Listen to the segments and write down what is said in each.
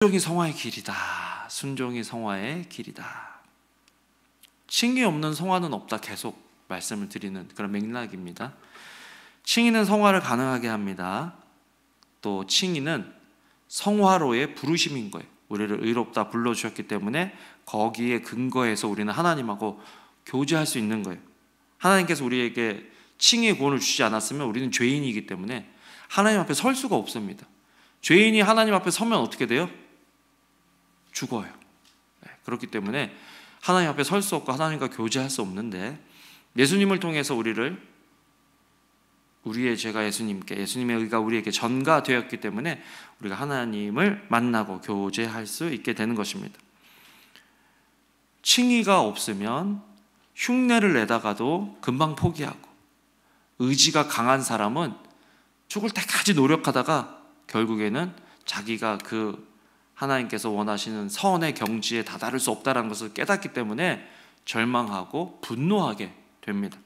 순종이 성화의 길이다. 순종이 성화의 길이다. 칭의 없는 성화는 없다. 계속 말씀을 드리는 그런 맥락입니다. 칭의는 성화를 가능하게 합니다. 또 칭의는 성화로의 부르심인 거예요. 우리를 의롭다 불러주셨기 때문에 거기에 근거해서 우리는 하나님하고 교제할 수 있는 거예요. 하나님께서 우리에게 칭의의 구원을 주시지 않았으면 우리는 죄인이기 때문에 하나님 앞에 설 수가 없습니다. 죄인이 하나님 앞에 서면 어떻게 돼요? 죽어요. 그렇기 때문에 하나님 앞에 설 수 없고 하나님과 교제할 수 없는데, 예수님을 통해서 우리의 죄가 예수님의 의가 우리에게 전가되었기 때문에 우리가 하나님을 만나고 교제할 수 있게 되는 것입니다. 칭의가 없으면 흉내를 내다가도 금방 포기하고, 의지가 강한 사람은 죽을 때까지 노력하다가 결국에는 자기가 그 하나님께서 원하시는 선의 경지에 다다를 수 없다는 것을 깨닫기 때문에 절망하고 분노하게 됩니다.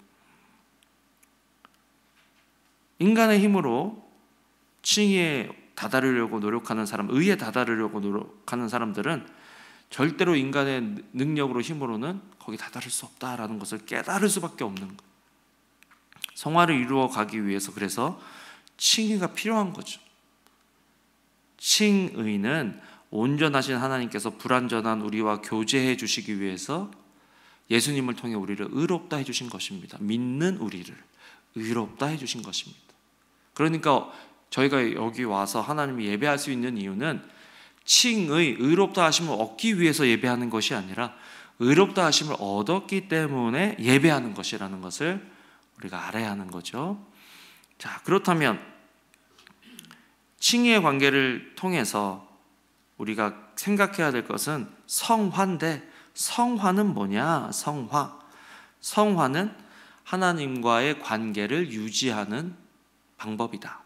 인간의 힘으로 칭의에 다다르려고 노력하는 사람, 의에 다다르려고 노력하는 사람들은 절대로 인간의 능력으로 힘으로는 거기 다다를 수 없다라는 것을 깨달을 수밖에 없는 거예요. 성화를 이루어 가기 위해서 그래서 칭의가 필요한 거죠. 칭의는 온전하신 하나님께서 불완전한 우리와 교제해 주시기 위해서 예수님을 통해 우리를 의롭다 해주신 것입니다. 믿는 우리를 의롭다 해주신 것입니다. 그러니까 저희가 여기 와서 하나님을 예배할 수 있는 이유는 칭의, 의롭다 하심을 얻기 위해서 예배하는 것이 아니라 의롭다 하심을 얻었기 때문에 예배하는 것이라는 것을 우리가 알아야 하는 거죠. 자, 그렇다면 칭의의 관계를 통해서 우리가 생각해야 될 것은 성화인데, 성화는 뭐냐? 성화는 하나님과의 관계를 유지하는 방법이다,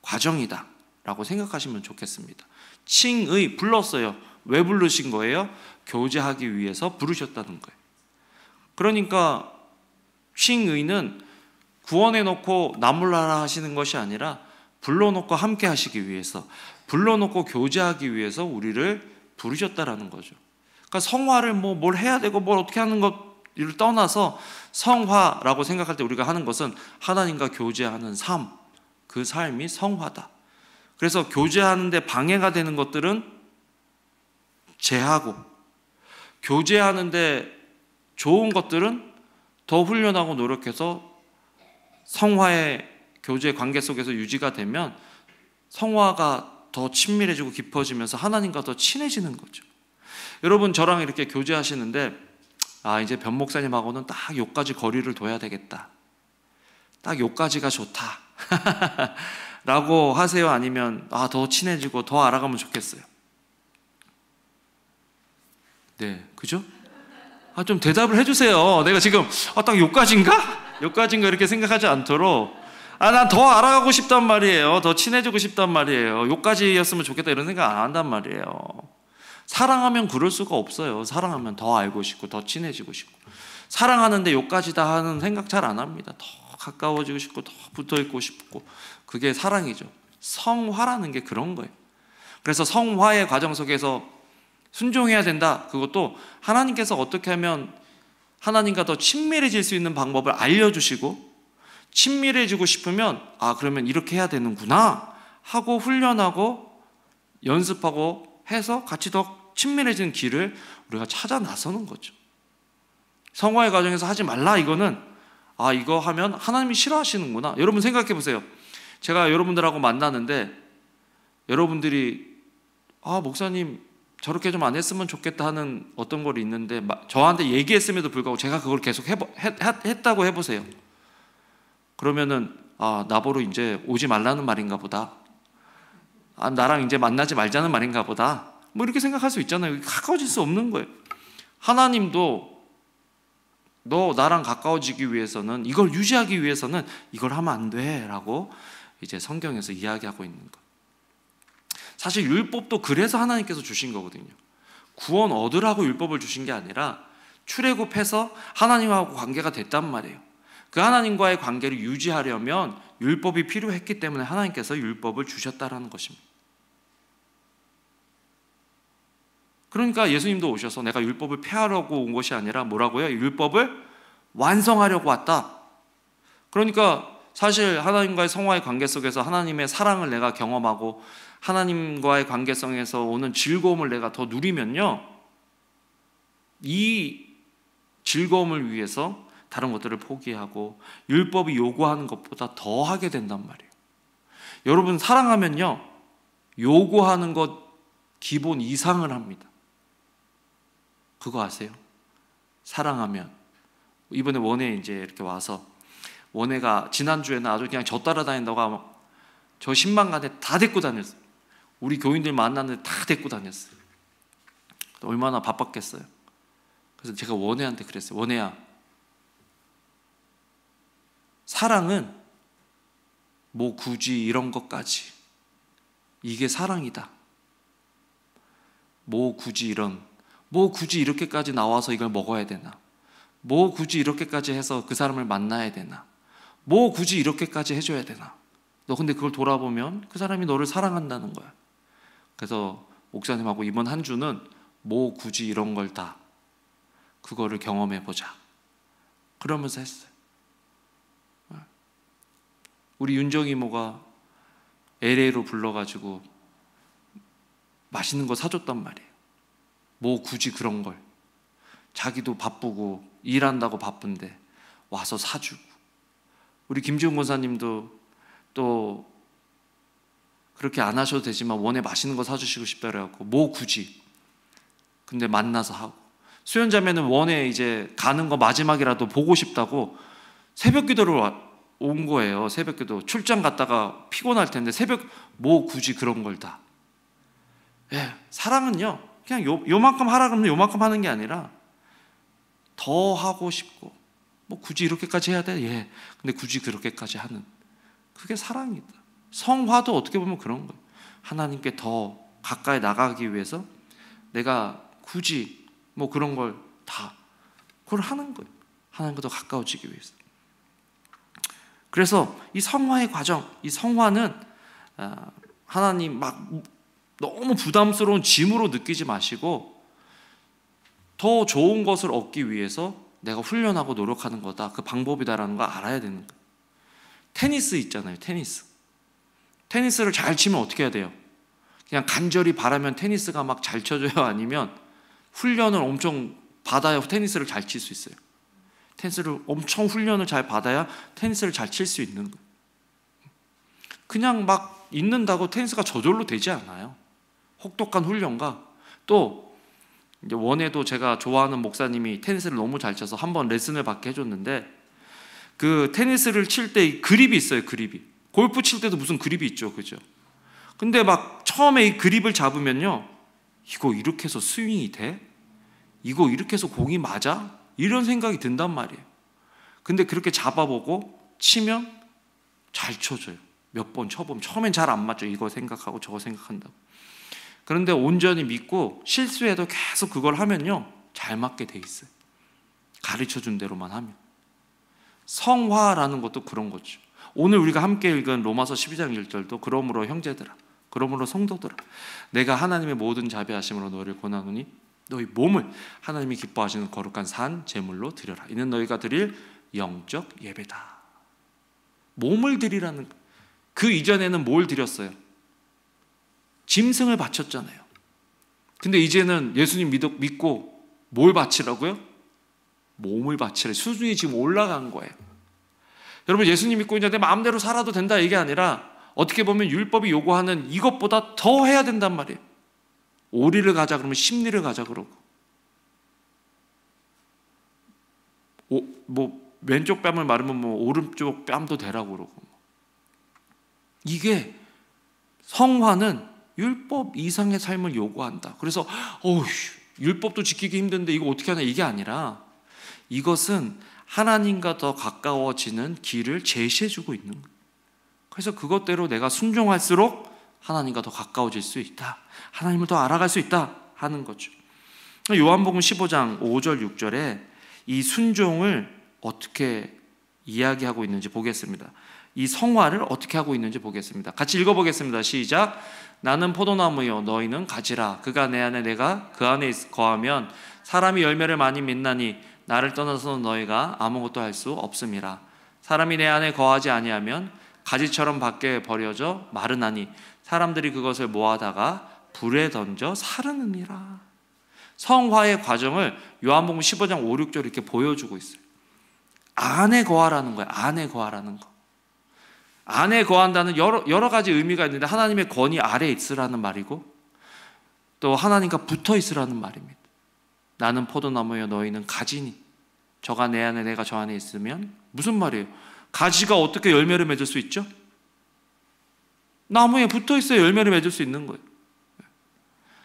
과정이다 라고 생각하시면 좋겠습니다. 칭의 불렀어요. 왜 부르신 거예요? 교제하기 위해서 부르셨다는 거예요. 그러니까 칭의는 구원해놓고 나몰라라 하시는 것이 아니라 불러놓고 함께 하시기 위해서, 불러놓고 교제하기 위해서 우리를 부르셨다라는 거죠. 그러니까 성화를 뭘 해야 되고 뭘 어떻게 하는 것을 떠나서 성화라고 생각할 때 우리가 하는 것은 하나님과 교제하는 삶, 그 삶이 성화다. 그래서 교제하는데 방해가 되는 것들은 제하고, 교제하는데 좋은 것들은 더 훈련하고 노력해서 성화의 교제 관계 속에서 유지가 되면 성화가 더 친밀해지고 깊어지면서 하나님과 더 친해지는 거죠. 여러분, 저랑 이렇게 교제하시는데 이제 변 목사님하고는 딱 요까지 거리를 둬야 되겠다, 딱 요까지가 좋다 라고 하세요? 아니면 더 친해지고 더 알아가면 좋겠어요? 네, 그죠? 좀 대답을 해주세요. 내가 지금 딱 요까지인가? 요까지인가 이렇게 생각하지 않도록 난 더 알아가고 싶단 말이에요. 더 친해지고 싶단 말이에요. 요까지였으면 좋겠다 이런 생각 안 한단 말이에요. 사랑하면 그럴 수가 없어요. 사랑하면 더 알고 싶고 더 친해지고 싶고, 사랑하는데 요까지다 하는 생각 잘 안 합니다. 더 가까워지고 싶고 더 붙어있고 싶고, 그게 사랑이죠. 성화라는 게 그런 거예요. 그래서 성화의 과정 속에서 순종해야 된다. 그것도 하나님께서 어떻게 하면 하나님과 더 친밀해질 수 있는 방법을 알려주시고, 친밀해지고 싶으면 그러면 이렇게 해야 되는구나 하고 훈련하고 연습하고 해서 같이 더 친밀해지는 길을 우리가 찾아 나서는 거죠. 성화의 과정에서 하지 말라, 이거는 이거 하면 하나님이 싫어하시는구나. 여러분 생각해 보세요. 제가 여러분들하고 만나는데 여러분들이 목사님 저렇게 좀 안 했으면 좋겠다 하는 어떤 걸 있는데 저한테 얘기했음에도 불구하고 제가 그걸 계속 했다고 해보세요. 그러면은 나보러 이제 오지 말라는 말인가 보다, 나랑 이제 만나지 말자는 말인가 보다, 이렇게 생각할 수 있잖아요. 가까워질 수 없는 거예요. 하나님도 너 나랑 가까워지기 위해서는, 이걸 유지하기 위해서는 이걸 하면 안 돼 라고 이제 성경에서 이야기하고 있는 거예요. 사실 율법도 그래서 하나님께서 주신 거거든요. 구원 얻으라고 율법을 주신 게 아니라 출애굽해서 하나님하고 관계가 됐단 말이에요. 그 하나님과의 관계를 유지하려면 율법이 필요했기 때문에 하나님께서 율법을 주셨다라는 것입니다. 그러니까 예수님도 오셔서 내가 율법을 폐하려고 온 것이 아니라 뭐라고요? 율법을 완성하려고 왔다. 그러니까 사실 하나님과의 성화의 관계 속에서 하나님의 사랑을 내가 경험하고 하나님과의 관계성에서 오는 즐거움을 내가 더 누리면요, 이 즐거움을 위해서 다른 것들을 포기하고 율법이 요구하는 것보다 더 하게 된단 말이에요. 여러분, 사랑하면요, 요구하는 것 기본 이상을 합니다. 그거 아세요? 사랑하면. 이번에 원에 이제 이렇게 와서, 원에가 지난주에는 아주 그냥 저 따라다닌다고 하면 저 10만간에 다 데리고 다녔어요. 우리 교인들 만났는데 다 데리고 다녔어요. 얼마나 바빴겠어요. 그래서 제가 원혜한테 그랬어요. 원혜야, 사랑은 뭐 굳이 이런 것까지, 이게 사랑이다. 뭐 굳이 이렇게까지 나와서 이걸 먹어야 되나? 뭐 굳이 이렇게까지 해서 그 사람을 만나야 되나? 뭐 굳이 이렇게까지 해줘야 되나? 너 근데 그걸 돌아보면 그 사람이 너를 사랑한다는 거야. 그래서 목사님하고 이번 한 주는 뭐 굳이 이런 걸 다, 그거를 경험해보자, 그러면서 했어요. 우리 윤정 이모가 LA로 불러가지고 맛있는 거 사줬단 말이에요. 뭐 굳이 그런 걸, 자기도 바쁘고 일한다고 바쁜데 와서 사주고. 우리 김지훈 권사님도 또 그렇게 안 하셔도 되지만 원에 맛있는 거 사주시고 싶다 그래갖고 뭐 굳이, 근데 만나서 하고. 수연자매는 원에 이제 가는 거 마지막이라도 보고 싶다고 새벽 기도를 온 거예요. 새벽 기도. 출장 갔다가 피곤할 텐데 뭐 굳이 그런 걸 다. 예, 사랑은요, 그냥 요만큼 하라 그러면 요만큼 하는 게 아니라 더 하고 싶고, 뭐 굳이 이렇게까지 해야 돼? 예, 근데 굳이 그렇게까지 하는, 그게 사랑이다. 성화도 어떻게 보면 그런 거예요. 하나님께 더 가까이 나가기 위해서 내가 굳이 뭐 그런 걸 다, 그걸 하는 거예요. 하나님과 더 가까워지기 위해서. 그래서 이 성화의 과정, 이 성화는 하나님 막 너무 부담스러운 짐으로 느끼지 마시고 더 좋은 것을 얻기 위해서 내가 훈련하고 노력하는 거다, 그 방법이다라는 걸 알아야 되는 거예요. 테니스 있잖아요. 테니스를 잘 치면 어떻게 해야 돼요? 그냥 간절히 바라면 테니스가 막 잘 쳐져요? 아니면 훈련을 엄청 받아야 테니스를 잘 칠 수 있어요? 테니스를 엄청 훈련을 잘 받아야 테니스를 잘 칠 수 있는 거예요. 그냥 막 있는다고 테니스가 저절로 되지 않아요. 혹독한 훈련과, 또 이제 원에도 제가 좋아하는 목사님이 테니스를 너무 잘 쳐서 한번 레슨을 받게 해줬는데, 그 테니스를 칠 때 그립이 있어요. 그립이. 골프 칠 때도 무슨 그립이 있죠, 그죠? 근데 막 처음에 이 그립을 잡으면요, 이거 이렇게 해서 스윙이 돼? 이거 이렇게 해서 공이 맞아? 이런 생각이 든단 말이에요. 근데 그렇게 잡아보고 치면 잘 쳐져요. 몇 번 쳐보면 처음엔 잘 안 맞죠. 이거 생각하고 저거 생각한다고. 그런데 온전히 믿고 실수해도 계속 그걸 하면요, 잘 맞게 돼 있어요. 가르쳐준 대로만 하면. 성화라는 것도 그런 거죠. 오늘 우리가 함께 읽은 로마서 12장 1절도 그러므로 형제들아, 그러므로 성도들아, 내가 하나님의 모든 자비하심으로 너희를 권하노니 너희 몸을 하나님이 기뻐하시는 거룩한 산 제물로 드려라. 이는 너희가 드릴 영적 예배다. 몸을 드리라는, 그 이전에는 뭘 드렸어요? 짐승을 바쳤잖아요. 근데 이제는 예수님 믿고 뭘 바치라고요? 몸을 바치래. 수준이 지금 올라간 거예요. 여러분, 예수님 믿고 이제 내 마음대로 살아도 된다, 이게 아니라 어떻게 보면 율법이 요구하는 이것보다 더 해야 된단 말이에요. 오리를 가자 그러면 십리를 가자 그러고, 뭐 왼쪽 뺨을 마르면 뭐 오른쪽 뺨도 대라고 그러고. 이게 성화는 율법 이상의 삶을 요구한다. 그래서 율법도 지키기 힘든데 이거 어떻게 하냐, 이게 아니라 이것은 하나님과 더 가까워지는 길을 제시해주고 있는 거예요. 그래서 그것대로 내가 순종할수록 하나님과 더 가까워질 수 있다, 하나님을 더 알아갈 수 있다 하는 거죠. 요한복음 15장 5절 6절에 이 순종을 어떻게 이야기하고 있는지 보겠습니다. 이 성화를 어떻게 하고 있는지 보겠습니다. 같이 읽어보겠습니다. 시작. 나는 포도나무요 너희는 가지라. 그가 내 안에 내가 그 안에 거하면 사람이 열매를 많이 맺나니 나를 떠나서는 너희가 아무것도 할 수 없음이라. 사람이 내 안에 거하지 아니하면 가지처럼 밖에 버려져 마르나니 사람들이 그것을 모아다가 불에 던져 사르느니라. 성화의 과정을 요한복음 15장 5, 6절 이렇게 보여주고 있어요. 안에 거하라는 거예요. 안에 거하라는 거. 안에 거한다는 여러 가지 의미가 있는데 하나님의 권위 아래에 있으라는 말이고 또 하나님과 붙어 있으라는 말입니다. 나는 포도나무여 너희는 가지니 저가 내 안에 내가 저 안에 있으면 무슨 말이에요? 가지가 어떻게 열매를 맺을 수 있죠? 나무에 붙어 있어야 열매를 맺을 수 있는 거예요.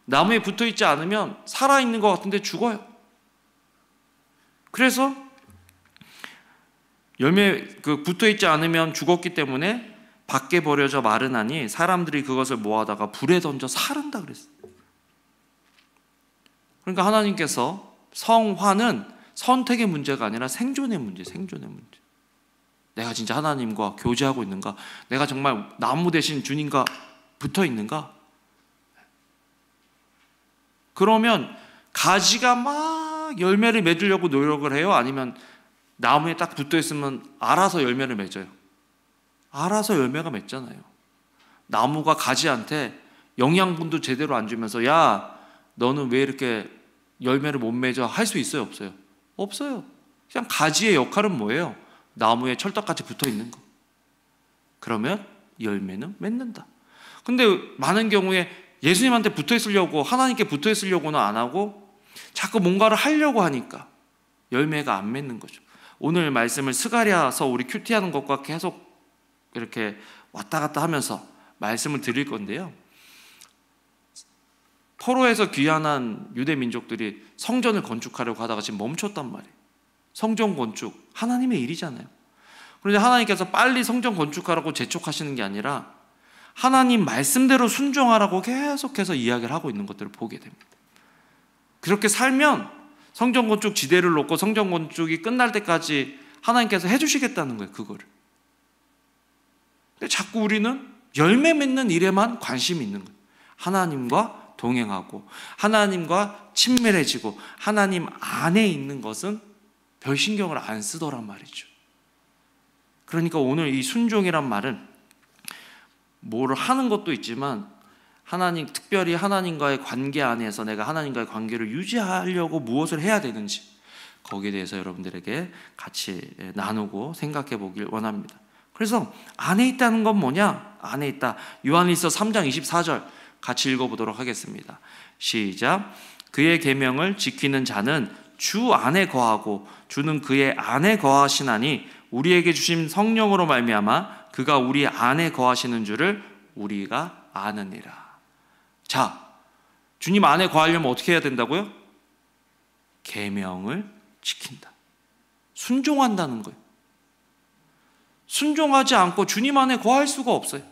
나무에 붙어 있지 않으면 살아있는 것 같은데 죽어요. 그래서 열매 붙어 있지 않으면 죽었기 때문에 밖에 버려져 마르나니 사람들이 그것을 모아다가 불에 던져 사른다 그랬어요. 그러니까 하나님께서 성화는 선택의 문제가 아니라 생존의 문제, 생존의 문제. 내가 진짜 하나님과 교제하고 있는가? 내가 정말 나무 대신 주님과 붙어 있는가? 그러면 가지가 막 열매를 맺으려고 노력을 해요? 아니면 나무에 딱 붙어 있으면 알아서 열매를 맺어요? 알아서 열매가 맺잖아요. 나무가 가지한테 영양분도 제대로 안 주면서 야, 너는 왜 이렇게 열매를 못 맺어? 할 수 있어요? 없어요? 없어요. 그냥 가지의 역할은 뭐예요? 나무에 철떡같이 붙어 있는 거. 그러면 열매는 맺는다. 근데 많은 경우에 예수님한테 붙어 있으려고, 하나님께 붙어 있으려고는 안 하고 자꾸 뭔가를 하려고 하니까 열매가 안 맺는 거죠. 오늘 말씀을 스가랴서 우리 큐티하는 것과 계속 이렇게 왔다 갔다 하면서 말씀을 드릴 건데요. 포로에서 귀환한 유대 민족들이 성전을 건축하려고 하다가 지금 멈췄단 말이에요. 성전 건축, 하나님의 일이잖아요. 그런데 하나님께서 빨리 성전 건축하라고 재촉하시는 게 아니라 하나님 말씀대로 순종하라고 계속해서 이야기를 하고 있는 것들을 보게 됩니다. 그렇게 살면 성전 건축 지대를 놓고 성전 건축이 끝날 때까지 하나님께서 해주시겠다는 거예요, 그거를. 근데 자꾸 우리는 열매 맺는 일에만 관심이 있는 거예요. 하나님과 동행하고 하나님과 친밀해지고 하나님 안에 있는 것은 별 신경을 안 쓰더란 말이죠. 그러니까 오늘 이 순종이란 말은 뭐를 하는 것도 있지만 하나님, 특별히 하나님과의 관계 안에서 내가 하나님과의 관계를 유지하려고 무엇을 해야 되는지 거기에 대해서 여러분들에게 같이 나누고 생각해 보길 원합니다. 그래서 안에 있다는 건 뭐냐? 안에 있다. 요한일서 3장 24절 같이 읽어보도록 하겠습니다. 시작. 그의 계명을 지키는 자는 주 안에 거하고 주는 그의 안에 거하시나니 우리에게 주신 성령으로 말미암아 그가 우리 안에 거하시는 줄을 우리가 아느니라. 자, 주님 안에 거하려면 어떻게 해야 된다고요? 계명을 지킨다. 순종한다는 거예요. 순종하지 않고 주님 안에 거할 수가 없어요.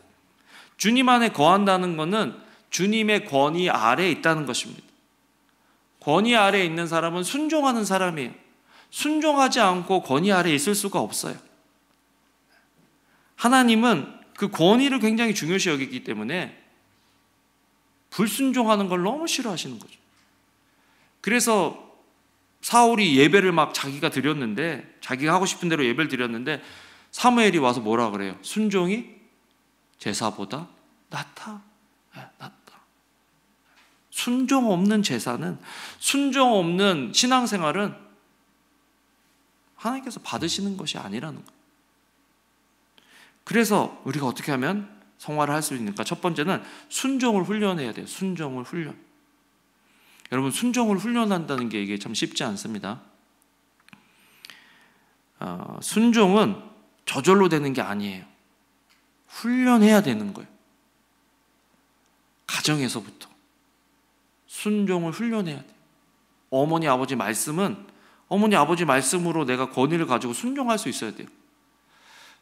주님 안에 거한다는 것은 주님의 권위 아래에 있다는 것입니다. 권위 아래에 있는 사람은 순종하는 사람이에요. 순종하지 않고 권위 아래에 있을 수가 없어요. 하나님은 그 권위를 굉장히 중요시 여기기 때문에 불순종하는 걸 너무 싫어하시는 거죠. 그래서 사울이 예배를 막 자기가 드렸는데, 자기가 하고 싶은 대로 예배를 드렸는데 사무엘이 와서 뭐라 그래요? 순종이 제사보다 낫다. 낫다. 순종 없는 제사는, 순종 없는 신앙생활은 하나님께서 받으시는 것이 아니라는 거예요. 그래서 우리가 어떻게 하면 성화를 할 수 있는가? 첫 번째는 순종을 훈련해야 돼요. 순종을 훈련. 여러분, 순종을 훈련한다는 게 이게 참 쉽지 않습니다. 순종은 저절로 되는 게 아니에요. 훈련해야 되는 거예요. 가정에서부터 순종을 훈련해야 돼요. 어머니 아버지 말씀은 어머니 아버지 말씀으로 내가 권위를 가지고 순종할 수 있어야 돼요.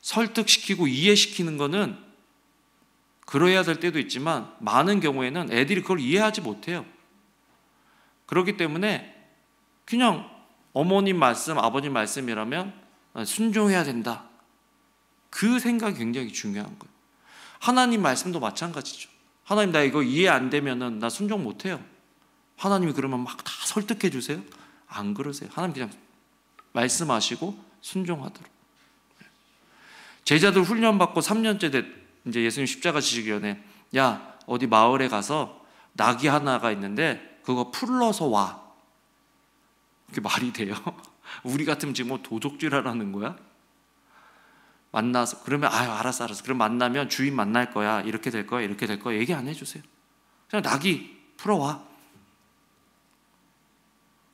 설득시키고 이해시키는 거는 그러해야 될 때도 있지만 많은 경우에는 애들이 그걸 이해하지 못해요. 그렇기 때문에 그냥 어머님 말씀, 아버님 말씀이라면 순종해야 된다. 그 생각이 굉장히 중요한 거예요. 하나님 말씀도 마찬가지죠. 하나님 나 이거 이해 안 되면은 나 순종 못해요. 하나님이 그러면 막 다 설득해 주세요? 안 그러세요. 하나님 그냥 말씀하시고 순종하도록. 제자들 훈련받고 3년째 이제 예수님 십자가 지시기 전에 야 어디 마을에 가서 나귀 하나가 있는데 그거 풀러서 와. 그게 말이 돼요? 우리 같으면 지금 뭐 도적질하라는 거야? 만나서 그러면 아유 알았어 그럼 만나면 주인 만날 거야 이렇게 될 거야 이렇게 될 거야 얘기 안 해주세요. 그냥 나귀 풀어와.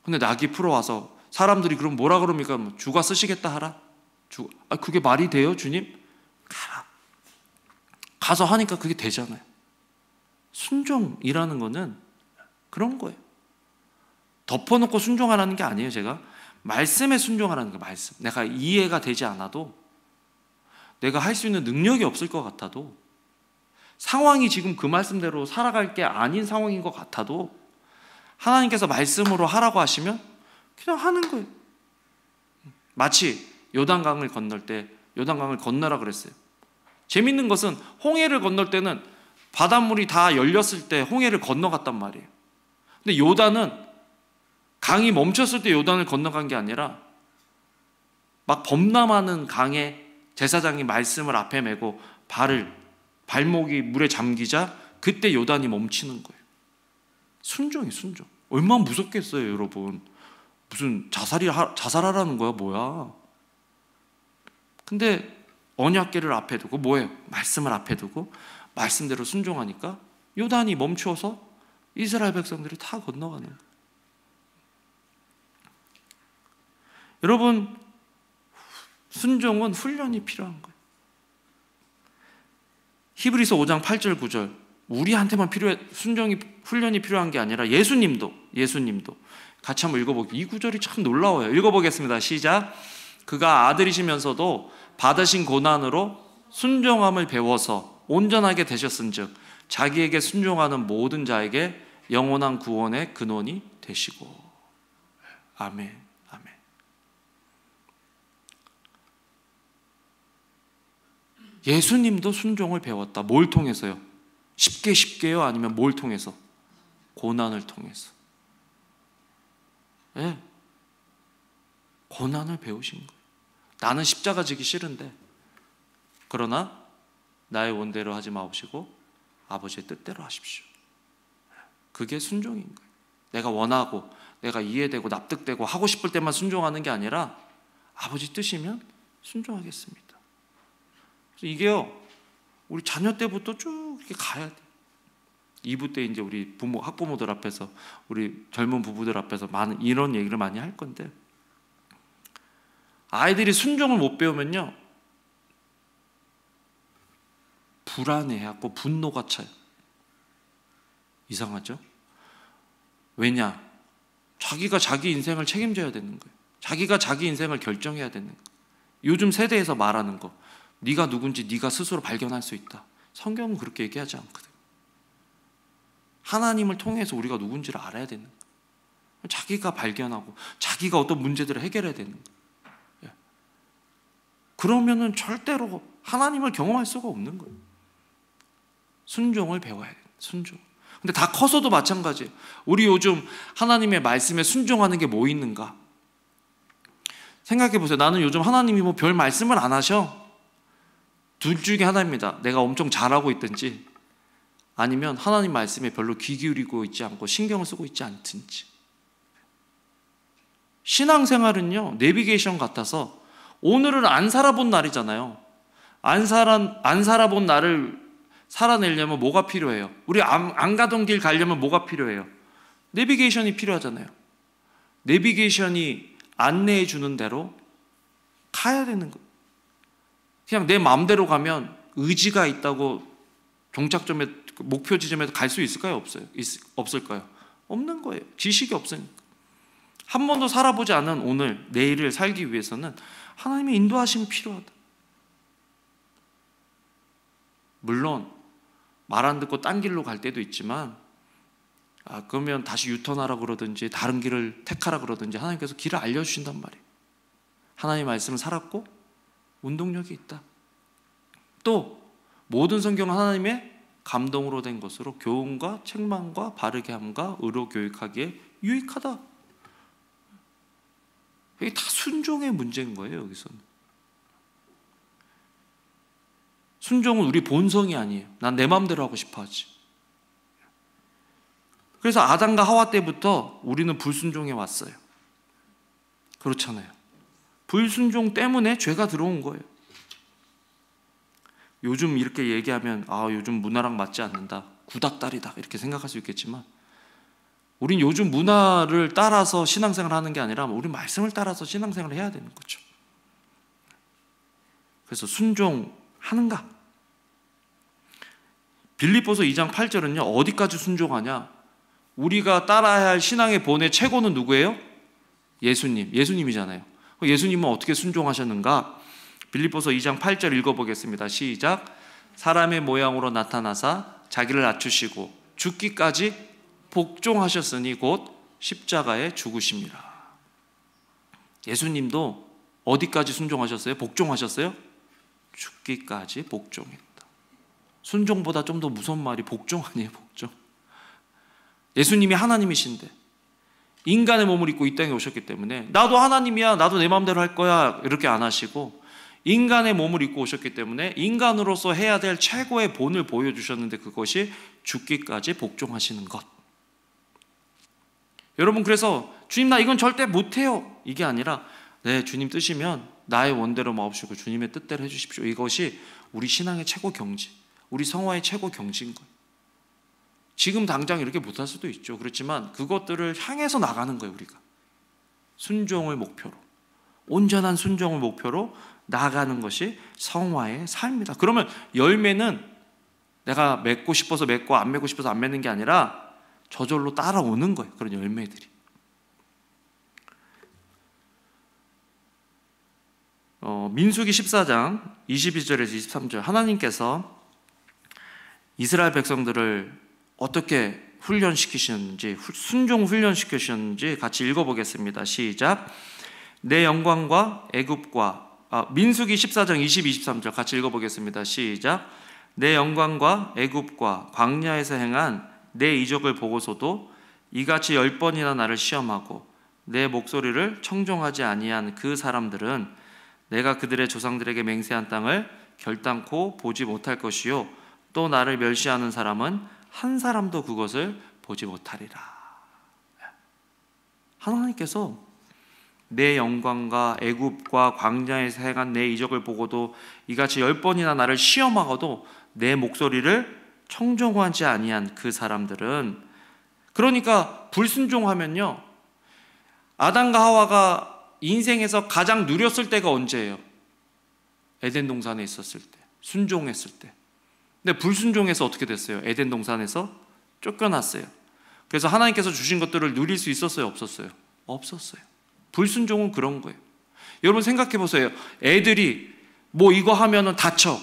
근데 나귀 풀어와서 사람들이 그럼 뭐라 그럽니까? 주가 쓰시겠다 하라. 그게 말이 돼요 주님? 가라. 가서 하니까 그게 되잖아요. 순종이라는 거는 그런 거예요. 덮어놓고 순종하라는 게 아니에요. 제가 말씀에 순종하라는 거. 말씀. 내가 이해가 되지 않아도 내가 할 수 있는 능력이 없을 것 같아도 상황이 지금 그 말씀대로 살아갈 게 아닌 상황인 것 같아도 하나님께서 말씀으로 하라고 하시면 그냥 하는 거예요. 마치 요단강을 건널 때 요단강을 건너라 그랬어요. 재밌는 것은 홍해를 건널 때는 바닷물이 다 열렸을 때 홍해를 건너갔단 말이에요. 근데 요단은 강이 멈췄을 때 요단을 건너간 게 아니라 막 범람하는 강에 제사장이 말씀을 앞에 메고 발목이 물에 잠기자 그때 요단이 멈추는 거예요. 순종이 순종. 얼마나 무섭겠어요 여러분. 무슨 자살하라는 거야 뭐야. 근데 언약궤를 앞에 두고 뭐예요? 말씀을 앞에 두고 말씀대로 순종하니까 요단이 멈추어서 이스라엘 백성들이 다 건너가는 거예요. 여러분 순종은 훈련이 필요한 거예요. 히브리서 5장 8절 9절 우리한테만 순종이 훈련이 필요한 게 아니라 예수님도 같이 한번 읽어보겠습니다. 이 구절이 참 놀라워요. 읽어보겠습니다. 시작. 그가 아들이시면서도 받으신 고난으로 순종함을 배워서 온전하게 되셨은즉 자기에게 순종하는 모든 자에게 영원한 구원의 근원이 되시고. 아멘. 아멘. 예수님도 순종을 배웠다. 뭘 통해서요? 쉽게요? 아니면 뭘 통해서? 고난을 통해서. 네. 고난을 배우신 거예요. 나는 십자가 지기 싫은데 그러나 나의 원대로 하지 마옵시고 아버지의 뜻대로 하십시오. 그게 순종인 거예요. 내가 원하고 내가 이해되고 납득되고 하고 싶을 때만 순종하는 게 아니라 아버지 뜻이면 순종하겠습니다. 그래서 이게요 우리 자녀 때부터 쭉 이렇게 가야 돼. 2부 때 이제 우리 학부모들 앞에서 우리 젊은 부부들 앞에서 많은 이런 얘기를 많이 할 건데 아이들이 순종을 못 배우면요 불안해하고 분노가 차요. 이상하죠? 왜냐? 자기가 자기 인생을 책임져야 되는 거예요. 자기가 자기 인생을 결정해야 되는 거예요. 요즘 세대에서 말하는 거 네가 누군지 네가 스스로 발견할 수 있다. 성경은 그렇게 얘기하지 않거든. 하나님을 통해서 우리가 누군지를 알아야 되는 거예요. 자기가 발견하고 자기가 어떤 문제들을 해결해야 되는 거예요. 그러면은 절대로 하나님을 경험할 수가 없는 거예요. 순종을 배워야 돼요. 순종. 근데 다 커서도 마찬가지예요. 우리 요즘 하나님의 말씀에 순종하는 게 뭐 있는가? 생각해 보세요. 나는 요즘 하나님이 뭐 별 말씀을 안 하셔. 둘 중에 하나입니다. 내가 엄청 잘하고 있든지 아니면 하나님 말씀에 별로 귀 기울이고 있지 않고 신경을 쓰고 있지 않든지. 신앙생활은요 내비게이션 같아서 오늘은 안 살아본 날이잖아요. 안 살아본 날을 살아내려면 뭐가 필요해요? 우리 안 가던 길 가려면 뭐가 필요해요? 내비게이션이 필요하잖아요. 내비게이션이 안내해 주는 대로 가야 되는 거예요. 그냥 내 마음대로 가면 의지가 있다고 종착점에 목표 지점에 갈 수 있을까요? 없을까요? 없는 거예요. 지식이 없으니까. 한 번도 살아보지 않은 오늘 내일을 살기 위해서는 하나님의 인도하심이 필요하다. 물론 말 안 듣고 딴 길로 갈 때도 있지만 그러면 다시 유턴하라 그러든지 다른 길을 택하라 그러든지 하나님께서 길을 알려주신단 말이에요. 하나님의 말씀을 살았고 운동력이 있다. 또 모든 성경은 하나님의 감동으로 된 것으로 교훈과 책망과 바르게 함과 의로 교육하기에 유익하다. 이게 다 순종의 문제인 거예요. 여기서는 순종은 우리 본성이 아니에요. 난 내 마음대로 하고 싶어 하지. 그래서 아담과 하와 때부터 우리는 불순종해 왔어요. 그렇잖아요. 불순종 때문에 죄가 들어온 거예요. 요즘 이렇게 얘기하면 요즘 문화랑 맞지 않는다, 구닥다리다 이렇게 생각할 수 있겠지만, 우린 요즘 문화를 따라서 신앙생활을 하는 게 아니라 우리 말씀을 따라서 신앙생활을 해야 되는 거죠. 그래서 순종하는가? 빌립보서 2장 8절은요 어디까지 순종하냐? 우리가 따라야 할 신앙의 본의 최고는 누구예요? 예수님이잖아요. 예수님은 어떻게 순종하셨는가? 빌립보서 2장 8절 읽어보겠습니다. 시작. 사람의 모양으로 나타나사 자기를 낮추시고 죽기까지 복종하셨으니 곧 십자가에 죽으심이라. 예수님도 어디까지 순종하셨어요? 복종하셨어요? 죽기까지 복종했다. 순종보다 좀 더 무서운 말이 복종 아니에요? 복종. 예수님이 하나님이신데 인간의 몸을 입고 이 땅에 오셨기 때문에 나도 하나님이야, 나도 내 마음대로 할 거야 이렇게 안 하시고 인간의 몸을 입고 오셨기 때문에 인간으로서 해야 될 최고의 본을 보여주셨는데 그것이 죽기까지 복종하시는 것. 여러분, 그래서 주님 나 이건 절대 못해요 이게 아니라 네 주님 뜻이면 나의 원대로 마옵시고 주님의 뜻대로 해주십시오. 이것이 우리 신앙의 최고 경지, 우리 성화의 최고 경지인 거예요. 지금 당장 이렇게 못할 수도 있죠. 그렇지만 그것들을 향해서 나가는 거예요. 우리가 순종을 목표로, 온전한 순종을 목표로 나아가는 것이 성화의 삶이다. 그러면 열매는 내가 맺고 싶어서 맺고 안 맺고 싶어서 안 맺는 게 아니라 저절로 따라오는 거예요. 그런 열매들이. 민수기 14장 22절에서 23절 하나님께서 이스라엘 백성들을 어떻게 훈련시키셨는지, 순종 훈련시키셨는지 같이 읽어보겠습니다. 시작. 내 영광과 애굽과 민수기 14장 20, 23절 같이 읽어보겠습니다. 시작. 내 영광과 애굽과 광야에서 행한 내 이적을 보고서도 이같이 10번이나 나를 시험하고 내 목소리를 청종하지 아니한 그 사람들은 내가 그들의 조상들에게 맹세한 땅을 결단코 보지 못할 것이요 또 나를 멸시하는 사람은 한 사람도 그것을 보지 못하리라. 하나님께서 내 영광과 애굽과 광야에서 행한 내 이적을 보고도 이같이 10번이나 나를 시험하고도 내 목소리를 청종하지 아니한 그 사람들은, 그러니까 불순종하면요 아담과 하와가 인생에서 가장 누렸을 때가 언제예요? 에덴 동산에 있었을 때, 순종했을 때. 근데 불순종해서 어떻게 됐어요? 에덴 동산에서 쫓겨났어요. 그래서 하나님께서 주신 것들을 누릴 수 있었어요? 없었어요? 없었어요. 불순종은 그런 거예요. 여러분 생각해 보세요. 애들이 뭐 이거 하면은 다쳐.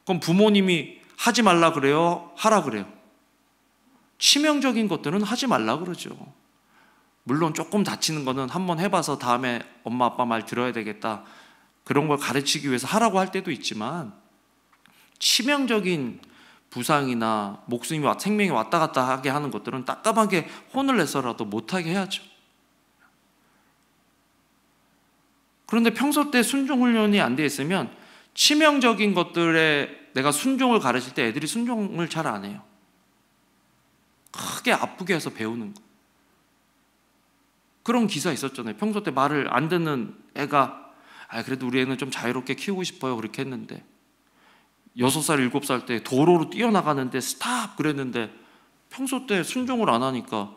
그럼 부모님이 하지 말라 그래요? 하라 그래요? 치명적인 것들은 하지 말라 그러죠. 물론 조금 다치는 거는 한번 해봐서 다음에 엄마 아빠 말 들어야 되겠다, 그런 걸 가르치기 위해서 하라고 할 때도 있지만, 치명적인 부상이나 목숨이 생명이 왔다 갔다 하게 하는 것들은 따끔하게 혼을 내서라도 못하게 해야죠. 그런데 평소 때 순종 훈련이 안 돼 있으면 치명적인 것들에 내가 순종을 가르칠 때 애들이 순종을 잘 안 해요. 크게 아프게 해서 배우는 거. 그런 기사 있었잖아요. 평소 때 말을 안 듣는 애가 그래도 우리 애는 좀 자유롭게 키우고 싶어요 그렇게 했는데 6살, 7살 때 도로로 뛰어나가는데 스탑 그랬는데 평소 때 순종을 안 하니까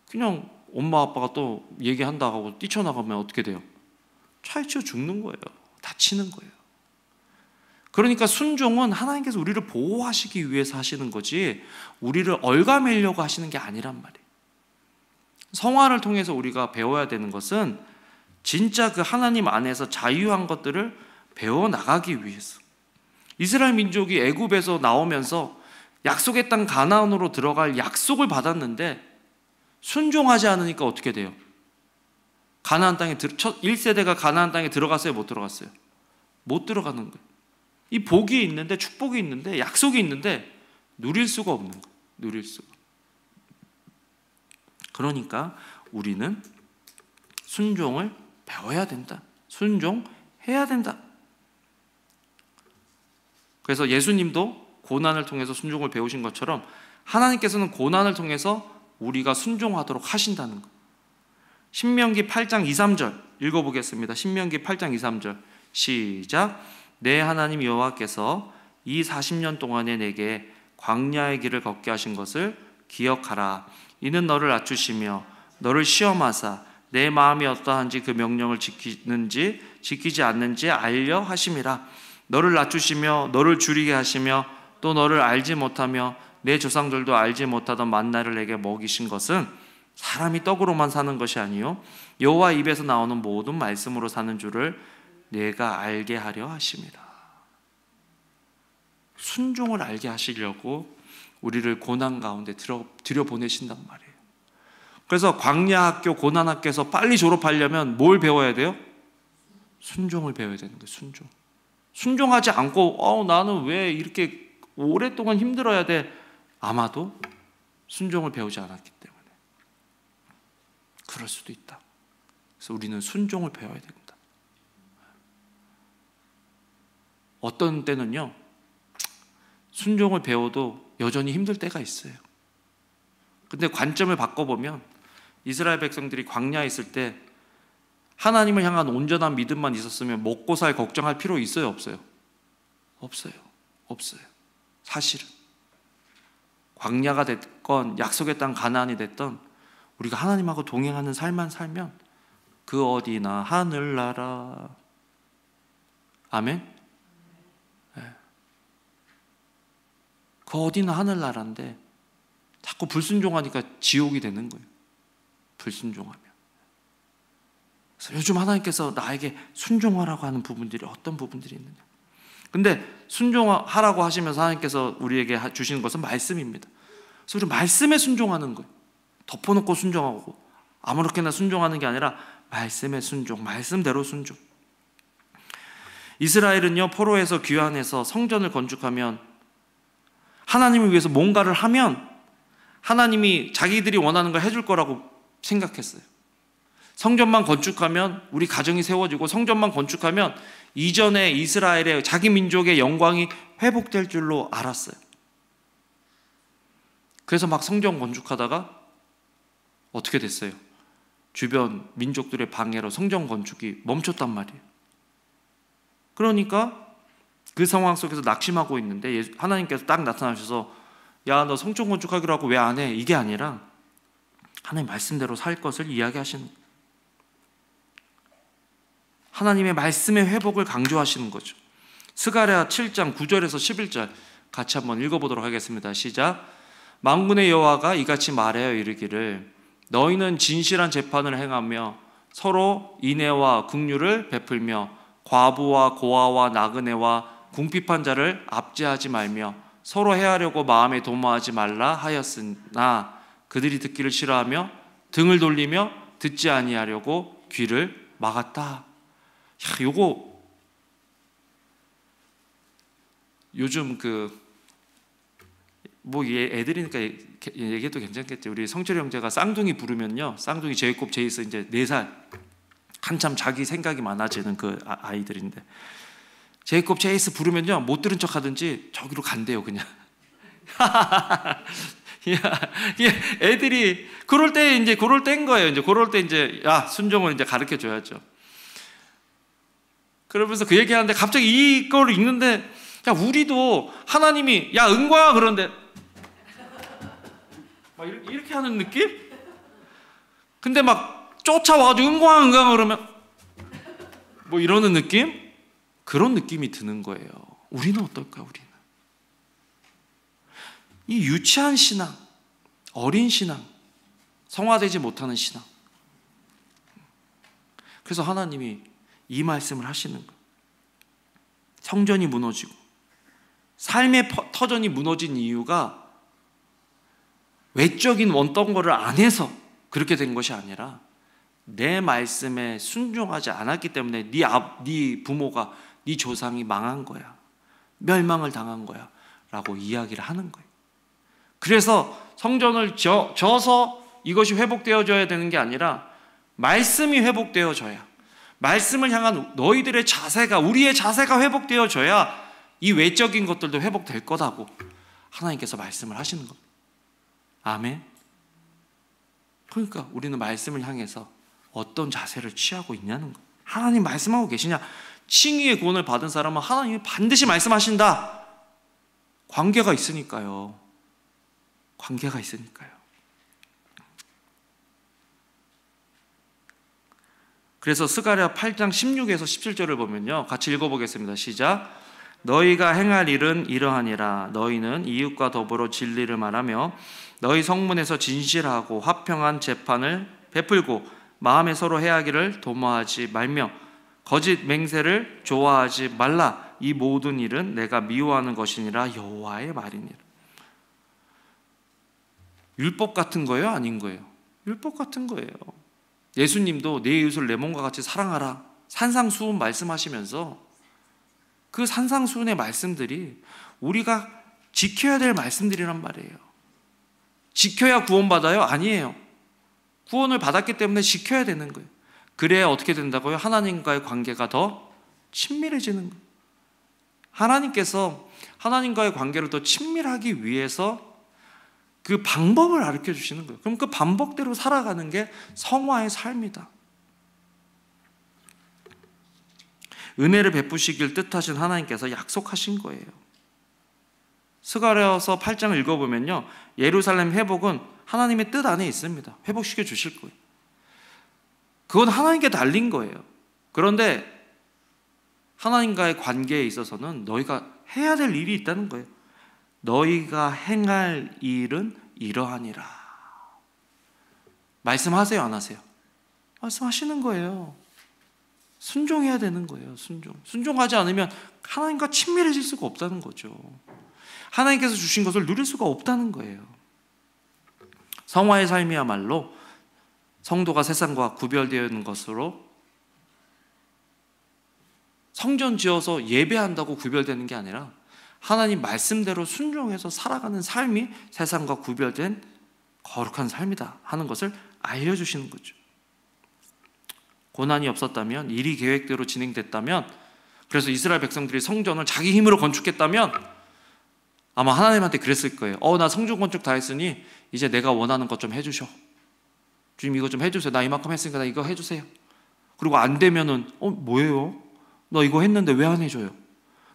그냥 엄마 아빠가 또 얘기한다 하고 뛰쳐나가면 어떻게 돼요? 차에 치여 죽는 거예요. 다치는 거예요. 그러니까 순종은 하나님께서 우리를 보호하시기 위해서 하시는 거지 우리를 얽어매려고 하시는 게 아니란 말이에요. 성화를 통해서 우리가 배워야 되는 것은 진짜 그 하나님 안에서 자유한 것들을 배워나가기 위해서. 이스라엘 민족이 애굽에서 나오면서 약속의 땅 가나안으로 들어갈 약속을 받았는데 순종하지 않으니까 어떻게 돼요? 가나안 땅에 첫 1세대가 가나안 땅에 들어갔어요? 못 들어갔어요? 못 들어가는 거예요. 이 복이 있는데, 축복이 있는데, 약속이 있는데 누릴 수가 없는 거예요. 누릴 수가. 그러니까 우리는 순종을 배워야 된다. 순종해야 된다. 그래서 예수님도 고난을 통해서 순종을 배우신 것처럼 하나님께서는 고난을 통해서 우리가 순종하도록 하신다는 것. 신명기 8장 2, 3절 읽어보겠습니다. 신명기 8장 2, 3절 시작. 내 하나님 여호와께서 이 40년 동안에 내게 광야의 길을 걷게 하신 것을 기억하라. 이는 너를 낮추시며 너를 시험하사 내 마음이 어떠한지 그 명령을 지키는지 지키지 않는지 알려 하심이라. 너를 낮추시며 너를 줄이게 하시며 또 너를 알지 못하며 내 조상들도 알지 못하던 만나를 내게 먹이신 것은 사람이 떡으로만 사는 것이 아니요 여호와 입에서 나오는 모든 말씀으로 사는 줄을 내가 알게 하려 하심이라. 순종을 알게 하시려고 우리를 고난 가운데 들여보내신단 말이에요. 그래서 광야학교, 고난학교에서 빨리 졸업하려면 뭘 배워야 돼요? 순종을 배워야 되는 거예요. 순종. 순종하지 않고 나는 왜 이렇게 오랫동안 힘들어야 돼? 아마도 순종을 배우지 않았기 때문에 그럴 수도 있다. 그래서 우리는 순종을 배워야 됩니다. 어떤 때는요, 순종을 배워도 여전히 힘들 때가 있어요. 근데 관점을 바꿔보면 이스라엘 백성들이 광야에 있을 때 하나님을 향한 온전한 믿음만 있었으면 먹고 살 걱정할 필요 있어요? 없어요? 없어요. 사실은 광야가 됐건 약속의 땅 가나안이 됐던 우리가 하나님하고 동행하는 삶만 살면 그 어디나 하늘나라. 아멘? 네. 그 어디나 하늘나라인데 자꾸 불순종하니까 지옥이 되는 거예요. 불순종하면. 그래서 요즘 하나님께서 나에게 순종하라고 하는 부분들이 어떤 부분들이 있느냐. 근데 순종하라고 하시면서 하나님께서 우리에게 주시는 것은 말씀입니다. 그래서 우리 말씀에 순종하는 거예요. 덮어놓고 순종하고 아무렇게나 순종하는 게 아니라 말씀에 순종, 말씀대로 순종. 이스라엘은요, 포로에서 귀환해서 성전을 건축하면 하나님을 위해서 뭔가를 하면 하나님이 자기들이 원하는 걸 해줄 거라고 생각했어요. 성전만 건축하면 우리 가정이 세워지고 성전만 건축하면 이전에 이스라엘의 자기 민족의 영광이 회복될 줄로 알았어요. 그래서 막 성전 건축하다가 어떻게 됐어요? 주변 민족들의 방해로 성전 건축이 멈췄단 말이에요. 그러니까 그 상황 속에서 낙심하고 있는데 하나님께서 딱 나타나셔서 야, 너 성전 건축하기로 하고 왜 안 해? 이게 아니라 하나님 말씀대로 살 것을 이야기하시는 거예요. 하나님의 말씀의 회복을 강조하시는 거죠. 스가랴 7장 9절에서 11절 같이 한번 읽어보도록 하겠습니다. 시작. 만군의 여호와가 이같이 말하여 이르기를 너희는 진실한 재판을 행하며 서로 인애와 긍휼을 베풀며 과부와 고아와 나그네와 궁핍한 자를 압제하지 말며 서로 해하려고 마음에 도모하지 말라 하였으나 그들이 듣기를 싫어하며 등을 돌리며 듣지 아니하려고 귀를 막았다. 요거 요즘 애들이니까 얘기해도 괜찮겠죠. 우리 성철이 형제가 쌍둥이 부르면요, 쌍둥이 제이콥 제이스 이제 4살 한참 자기 생각이 많아지는 그 아이들인데 제이콥 제이스 부르면요 못 들은 척 하든지 저기로 간대요 그냥. 애들이 그럴 때인 거예요. 이제 그럴 때 이제 순종을 이제 가르쳐 줘야죠. 그러면서 그 얘기하는데 갑자기 이걸 읽는데 우리도 하나님이 은광아 그런데 막 이렇게 하는 느낌? 근데 막 쫓아와가지고 은광아 그러면 뭐 이러는 느낌? 그런 느낌이 드는 거예요. 우리는 어떨까? 우리는 이 유치한 신앙, 어린 신앙, 성화되지 못하는 신앙. 그래서 하나님이 이 말씀을 하시는 거예요. 성전이 무너지고 삶의 터전이 무너진 이유가 외적인 어떤 거를 안 해서 그렇게 된 것이 아니라 내 말씀에 순종하지 않았기 때문에 네 부모가, 네 조상이 망한 거야. 멸망을 당한 거야 라고 이야기를 하는 거예요. 그래서 성전을 져서 이것이 회복되어져야 되는 게 아니라 말씀이 회복되어져야, 말씀을 향한 너희들의 자세가, 우리의 자세가 회복되어져야 이 외적인 것들도 회복될 거다고 하나님께서 말씀을 하시는 겁니다. 아멘. 그러니까 우리는 말씀을 향해서 어떤 자세를 취하고 있냐는 거예요. 하나님 말씀하고 계시냐? 칭의의 구원을 받은 사람은 하나님이 반드시 말씀하신다. 관계가 있으니까요. 관계가 있으니까요. 그래서 스가랴 8장 16에서 17절을 보면요, 같이 읽어보겠습니다. 시작. 너희가 행할 일은 이러하니라. 너희는 이웃과 더불어 진리를 말하며 너희 성문에서 진실하고 화평한 재판을 베풀고 마음에 서로 해하기를 도모하지 말며 거짓 맹세를 좋아하지 말라. 이 모든 일은 내가 미워하는 것이니라. 여호와의 말이니라. 율법 같은 거예요? 아닌 거예요? 율법 같은 거예요. 예수님도 내 이웃을 내 몸과 같이 사랑하라, 산상수훈 말씀하시면서 그 산상수훈의 말씀들이 우리가 지켜야 될 말씀들이란 말이에요. 지켜야 구원받아요? 아니에요. 구원을 받았기 때문에 지켜야 되는 거예요. 그래야 어떻게 된다고요? 하나님과의 관계가 더 친밀해지는 거예요. 하나님께서 하나님과의 관계를 더 친밀하기 위해서 그 방법을 가르쳐 주시는 거예요. 그럼 그 방법대로 살아가는 게 성화의 삶이다. 은혜를 베푸시길 뜻하신 하나님께서 약속하신 거예요. 스가랴서 8장을 읽어보면요, 예루살렘 회복은 하나님의 뜻 안에 있습니다. 회복시켜 주실 거예요. 그건 하나님께 달린 거예요. 그런데 하나님과의 관계에 있어서는 너희가 해야 될 일이 있다는 거예요. 너희가 행할 일은 이러하니라. 말씀하세요, 안 하세요? 말씀하시는 거예요. 순종해야 되는 거예요. 순종하지 않으면 하나님과 친밀해질 수가 없다는 거죠. 하나님께서 주신 것을 누릴 수가 없다는 거예요. 성화의 삶이야말로 성도가 세상과 구별되어 있는 것으로, 성전 지어서 예배한다고 구별되는 게 아니라 하나님 말씀대로 순종해서 살아가는 삶이 세상과 구별된 거룩한 삶이다 하는 것을 알려주시는 거죠. 고난이 없었다면, 일이 계획대로 진행됐다면, 그래서 이스라엘 백성들이 성전을 자기 힘으로 건축했다면 아마 하나님한테 그랬을 거예요. 나 성전 건축 다 했으니 이제 내가 원하는 것 좀 해주셔. 주님 이거 좀 해주세요. 나 이만큼 했으니까 나 이거 해주세요. 그리고 안 되면은 뭐예요? 나 이거 했는데 왜 안 해줘요?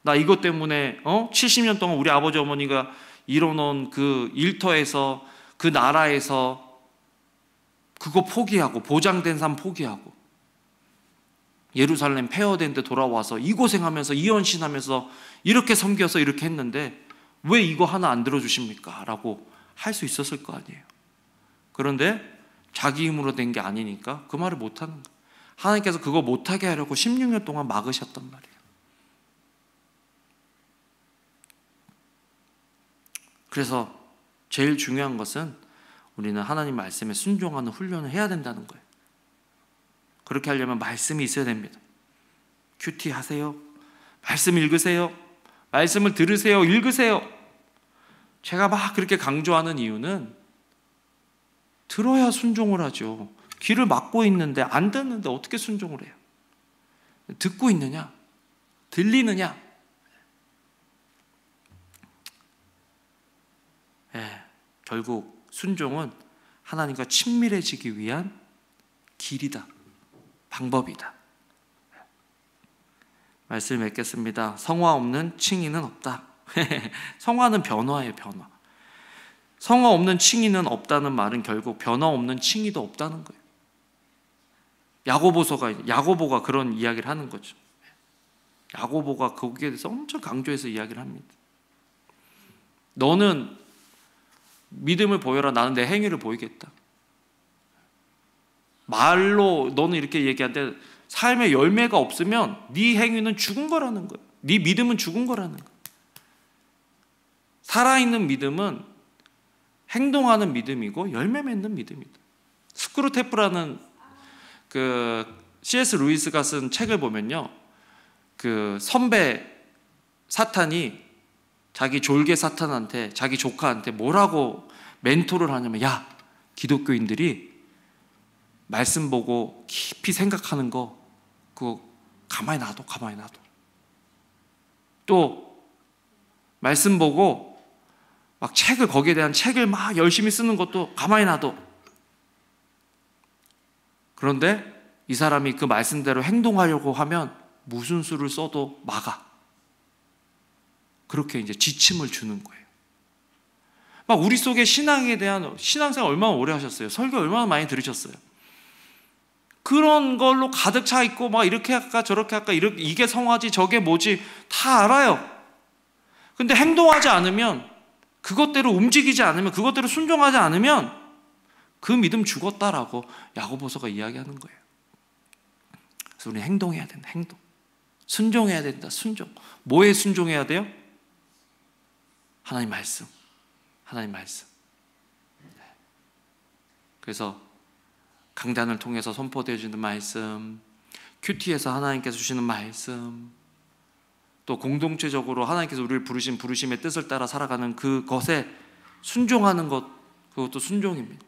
나 이것 때문에 70년 동안 우리 아버지 어머니가 이뤄놓은 그 일터에서, 그 나라에서 그거 포기하고, 보장된 삶 포기하고 예루살렘 폐허된 데 돌아와서 이 고생하면서 이 헌신하면서 이렇게 섬겨서 이렇게 했는데 왜 이거 하나 안 들어주십니까? 라고 할 수 있었을 거 아니에요. 그런데 자기 힘으로 된 게 아니니까 그 말을 못하는 거예요. 하나님께서 그거 못하게 하려고 16년 동안 막으셨단 말이에요. 그래서 제일 중요한 것은 우리는 하나님 말씀에 순종하는 훈련을 해야 된다는 거예요. 그렇게 하려면 말씀이 있어야 됩니다. 큐티 하세요. 말씀 읽으세요. 말씀을 들으세요. 읽으세요. 제가 막 그렇게 강조하는 이유는 들어야 순종을 하죠. 귀를 막고 있는데, 안 듣는데 어떻게 순종을 해요? 듣고 있느냐? 들리느냐? 결국 순종은 하나님과 친밀해지기 위한 길이다. 방법이다. 말씀 맺겠습니다. 성화 없는 칭의는 없다. 성화는 변화예요, 변화. 성화 없는 칭의는 없다는 말은 결국 변화 없는 칭의도 없다는 거예요. 야고보가 그런 이야기를 하는 거죠. 야고보가 거기에 대해서 엄청 강조해서 이야기를 합니다. 너는 믿음을 보여라. 나는 내 행위를 보이겠다. 말로 너는 이렇게 얘기하는데 삶의 열매가 없으면 네 행위는 죽은 거라는 거예요. 네 믿음은 죽은 거라는 거예요. 살아있는 믿음은 행동하는 믿음이고 열매 맺는 믿음이다. 스크루테프라는 그 C.S. 루이스가 쓴 책을 보면요, 그 선배 사탄이 자기 졸개 사탄한테, 자기 조카한테 뭐라고 멘토를 하냐면, 야, 기독교인들이 말씀 보고 깊이 생각하는 거 그거 가만히 놔둬. 또 말씀 보고 막 책을, 거기에 대한 책을 막 열심히 쓰는 것도 가만히 놔둬. 그런데 이 사람이 그 말씀대로 행동하려고 하면 무슨 수를 써도 막아. 그렇게 이제 지침을 주는 거예요. 막 우리 속에 신앙에 대한, 신앙생활 얼마나 오래 하셨어요? 설교 얼마나 많이 들으셨어요? 그런 걸로 가득 차 있고, 막 이렇게 할까 저렇게 할까, 이게 성화지 저게 뭐지 다 알아요. 근데 행동하지 않으면, 그것대로 움직이지 않으면, 그것대로 순종하지 않으면 그 믿음 죽었다라고 야고보서가 이야기하는 거예요. 그래서 우리는 행동해야 된다. 행동. 순종해야 된다. 순종. 뭐에 순종해야 돼요? 하나님 말씀. 하나님 말씀. 그래서 강단을 통해서 선포되어 주는 말씀, 큐티에서 하나님께서 주시는 말씀, 또 공동체적으로 하나님께서 우리를 부르신 부르심의 뜻을 따라 살아가는 그것에 순종하는 것, 그것도 순종입니다.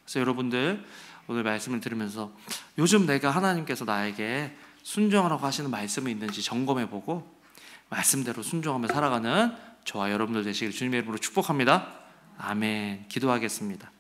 그래서 여러분들 오늘 말씀을 들으면서 요즘 내가 하나님께서 나에게 순종하라고 하시는 말씀이 있는지 점검해보고 말씀대로 순종하며 살아가는 저와 여러분들 되시길 주님의 이름으로 축복합니다. 아멘. 기도하겠습니다.